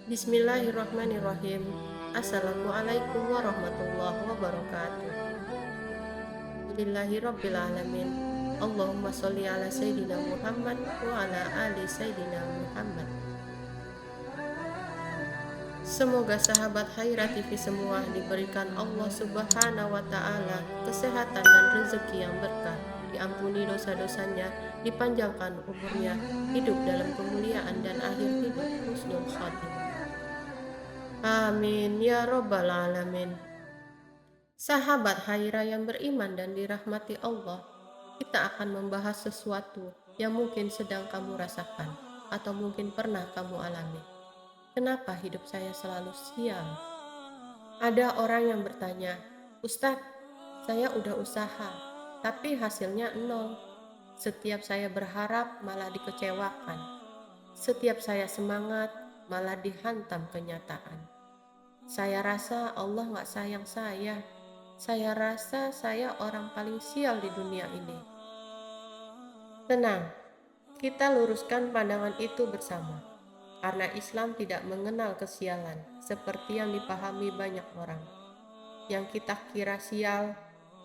Bismillahirrahmanirrahim. Assalamualaikum warahmatullahi wabarakatuh. Alhamdulillahirabbil alamin. Allahumma sholli ala sayyidina Muhammad wa ala ali sayyidina Muhammad. Semoga sahabat Haira TV semua diberikan Allah Subhanahu wa taala kesehatan dan rezeki yang berkah, diampuni dosa-dosanya, dipanjangkan umurnya, hidup dalam kemuliaan dan akhir hidup husnul khotimah. Amin ya robbal alamin. Sahabat Haira yang beriman dan dirahmati Allah, kita akan membahas sesuatu yang mungkin sedang kamu rasakan atau mungkin pernah kamu alami. Kenapa hidup saya selalu sial? Ada orang yang bertanya, Ustadz, saya udah usaha, tapi hasilnya nol. Setiap saya berharap malah dikecewakan. Setiap saya semangat malah dihantam kenyataan. Saya rasa Allah gak sayang saya. Saya rasa saya orang paling sial di dunia ini. Tenang, kita luruskan pandangan itu bersama. Karena Islam tidak mengenal kesialan seperti yang dipahami banyak orang. Yang kita kira sial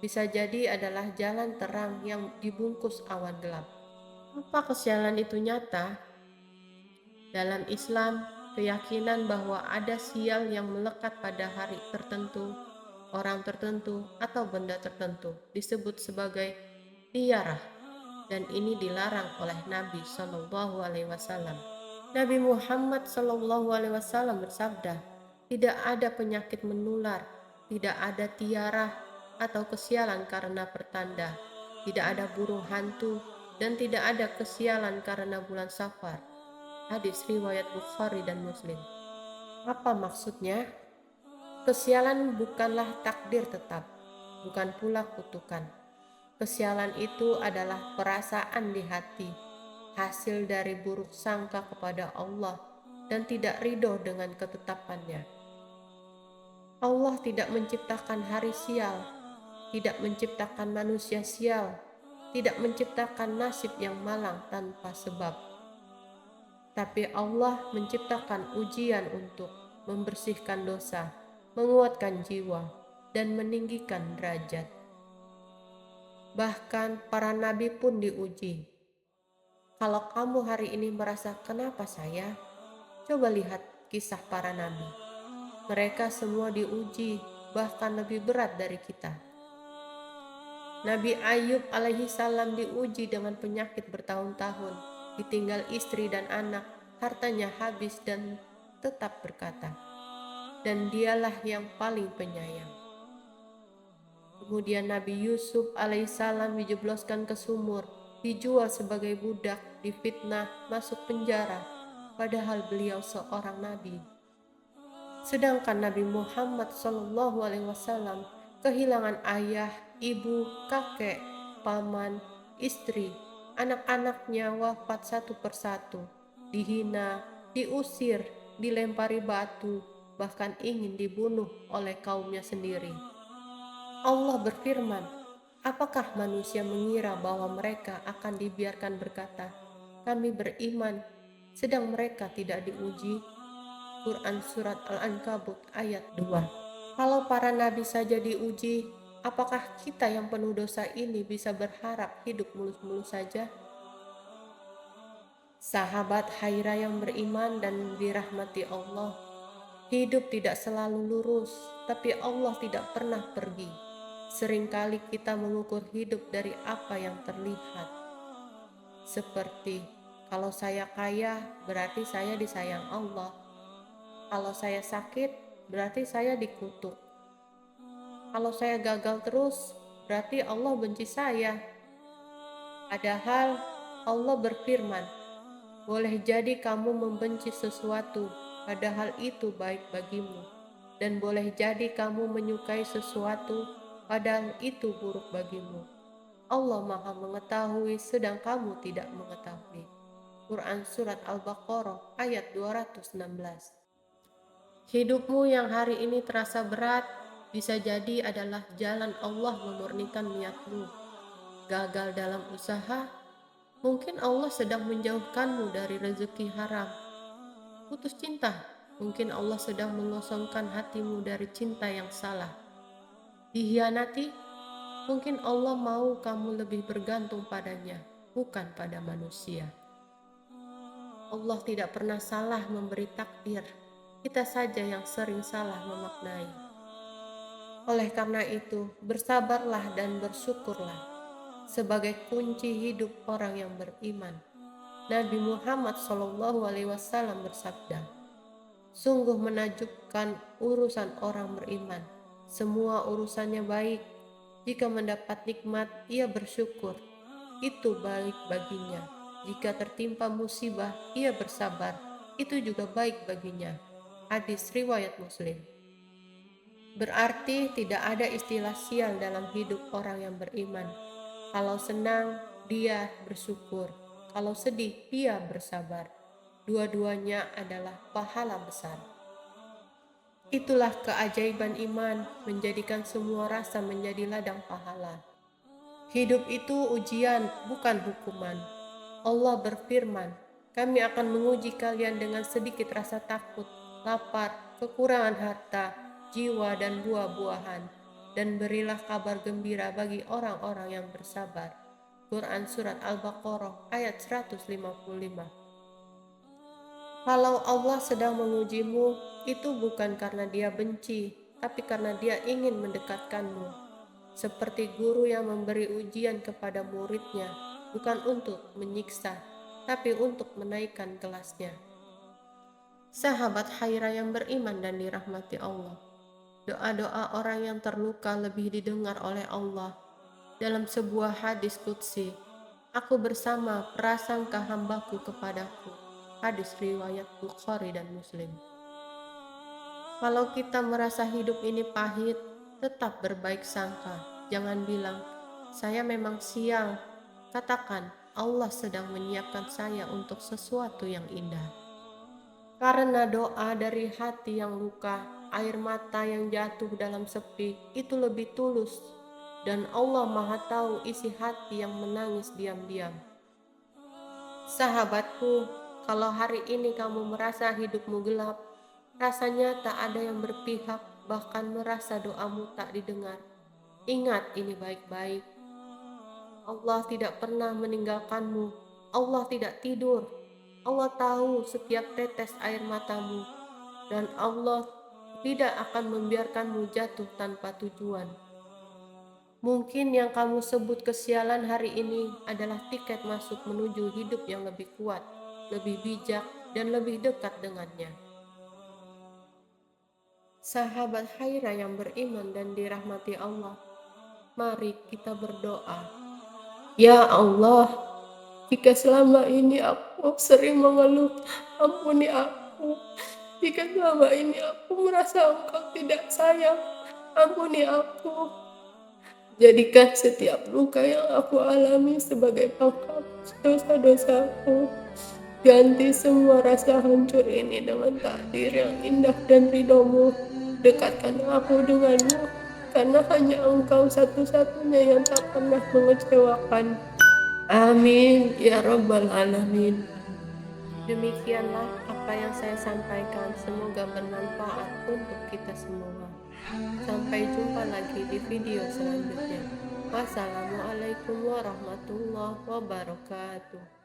bisa jadi adalah jalan terang yang dibungkus awan gelap. Apa kesialan itu nyata? Dalam Islam, keyakinan bahwa ada sial yang melekat pada hari tertentu, orang tertentu, atau benda tertentu disebut sebagai tiarah, dan ini dilarang oleh Nabi Shallallahu Alaihi Wasallam. Nabi Muhammad Shallallahu Alaihi Wasallam bersabda, tidak ada penyakit menular, tidak ada tiarah atau kesialan karena pertanda, tidak ada burung hantu, dan tidak ada kesialan karena bulan Safar. Hadis riwayat Bukhari dan Muslim. Apa maksudnya? Kesialan bukanlah takdir tetap, bukan pula kutukan. Kesialan itu adalah perasaan di hati, hasil dari buruk sangka kepada Allah dan tidak ridho dengan ketetapannya. Allah tidak menciptakan hari sial, tidak menciptakan manusia sial, tidak menciptakan nasib yang malang tanpa sebab. Tapi Allah menciptakan ujian untuk membersihkan dosa, menguatkan jiwa, dan meninggikan derajat. Bahkan para nabi pun diuji. Kalau kamu hari ini merasa kenapa saya? Coba lihat kisah para nabi. Mereka semua diuji, bahkan lebih berat dari kita. Nabi Ayub alaihi salam diuji dengan penyakit bertahun-tahun, ditinggal istri dan anak, hartanya habis dan tetap berkata, dan dialah yang paling penyayang. Kemudian Nabi Yusuf alaihissalam dijebloskan ke sumur, dijual sebagai budak, difitnah, masuk penjara, padahal beliau seorang nabi. Sedangkan Nabi Muhammad SAW kehilangan ayah, ibu, kakek, paman, istri, anak-anaknya wafat satu persatu, dihina, diusir, dilempari batu, bahkan ingin dibunuh oleh kaumnya sendiri. Allah berfirman, apakah manusia mengira bahwa mereka akan dibiarkan berkata, kami beriman, sedang mereka tidak diuji? Quran Surat Al-Ankabut ayat 2. Kalau para nabi saja diuji, apakah kita yang penuh dosa ini bisa berharap hidup mulus-mulus saja? Sahabat Haira yang beriman dan dirahmati Allah, hidup tidak selalu lurus, tapi Allah tidak pernah pergi. Seringkali kita mengukur hidup dari apa yang terlihat. Seperti, kalau saya kaya, berarti saya disayang Allah. Kalau saya sakit, berarti saya dikutuk. Kalau saya gagal terus, berarti Allah benci saya. Padahal Allah berfirman, boleh jadi kamu membenci sesuatu, padahal itu baik bagimu. Dan boleh jadi kamu menyukai sesuatu, padahal itu buruk bagimu. Allah Maha mengetahui sedang kamu tidak mengetahui. Quran Surat Al-Baqarah ayat 216. Hidupmu yang hari ini terasa berat, bisa jadi adalah jalan Allah memurnikan niatmu. Gagal dalam usaha, mungkin Allah sedang menjauhkanmu dari rezeki haram. Putus cinta, Mungkin Allah sedang mengosongkan hatimu dari cinta yang salah. Dihianati, mungkin Allah mau kamu lebih bergantung padanya, bukan pada manusia. Allah tidak pernah salah memberi takdir, kita saja yang sering salah memaknai. Oleh karena itu, bersabarlah dan bersyukurlah sebagai kunci hidup orang yang beriman. Nabi Muhammad SAW bersabda, "Sungguh menakjubkan urusan orang beriman. Semua urusannya baik. Jika mendapat nikmat, ia bersyukur. Itu baik baginya. Jika tertimpa musibah, ia bersabar. Itu juga baik baginya." Hadis riwayat Muslim. Berarti tidak ada istilah sial dalam hidup orang yang beriman. Kalau senang, dia bersyukur. Kalau sedih, dia bersabar. Dua-duanya adalah pahala besar. Itulah keajaiban iman, menjadikan semua rasa menjadi ladang pahala. Hidup itu ujian, bukan hukuman. Allah berfirman, "Kami akan menguji kalian dengan sedikit rasa takut, lapar, kekurangan harta, jiwa, dan buah-buahan. Dan berilah kabar gembira bagi orang-orang yang bersabar." Quran Surat Al-Baqarah ayat 155. Kalau Allah sedang mengujimu, itu bukan karena Dia benci, tapi karena Dia ingin mendekatkanmu. Seperti guru yang memberi ujian kepada muridnya, bukan untuk menyiksa, tapi untuk menaikkan kelasnya. Sahabat Haira yang beriman dan dirahmati Allah, doa-doa orang yang terluka lebih didengar oleh Allah. Dalam sebuah hadis qudsi, "Aku bersama prasangka hambaku kepadaku." Hadis riwayat Bukhari dan Muslim. Kalau kita merasa hidup ini pahit, tetap berbaik sangka. Jangan bilang, "Saya memang sial." Katakan, "Allah sedang menyiapkan saya untuk sesuatu yang indah." Karena doa dari hati yang luka, air mata yang jatuh dalam sepi, itu lebih tulus. Dan Allah Maha Tahu isi hati yang menangis diam-diam. Sahabatku, kalau hari ini kamu merasa hidupmu gelap, rasanya tak ada yang berpihak, bahkan merasa doamu tak didengar, ingat ini baik-baik. Allah tidak pernah meninggalkanmu. Allah tidak tidur. Allah tahu setiap tetes air matamu, dan Allah tidak akan membiarkanmu jatuh tanpa tujuan. Mungkin yang kamu sebut kesialan hari ini adalah tiket masuk menuju hidup yang lebih kuat, lebih bijak, dan lebih dekat dengannya. Sahabat Haira yang beriman dan dirahmati Allah, mari kita berdoa. Ya Allah, jika selama ini aku sering mengeluh, ampuni aku. Jika selama ini aku merasa Engkau tidak sayang, ampuni aku. Jadikan setiap luka yang aku alami sebagai penghapus dosa-dosaku. Ganti semua rasa hancur ini dengan takdir yang indah dan ridho-Mu. Dekatkan aku denganmu, karena hanya Engkau satu-satunya yang tak pernah mengecewakan. Amin ya Rabbal Alamin. Demikianlah apa yang saya sampaikan, semoga bermanfaat untuk kita semua. Sampai jumpa lagi di video selanjutnya. Wassalamualaikum warahmatullahi wabarakatuh.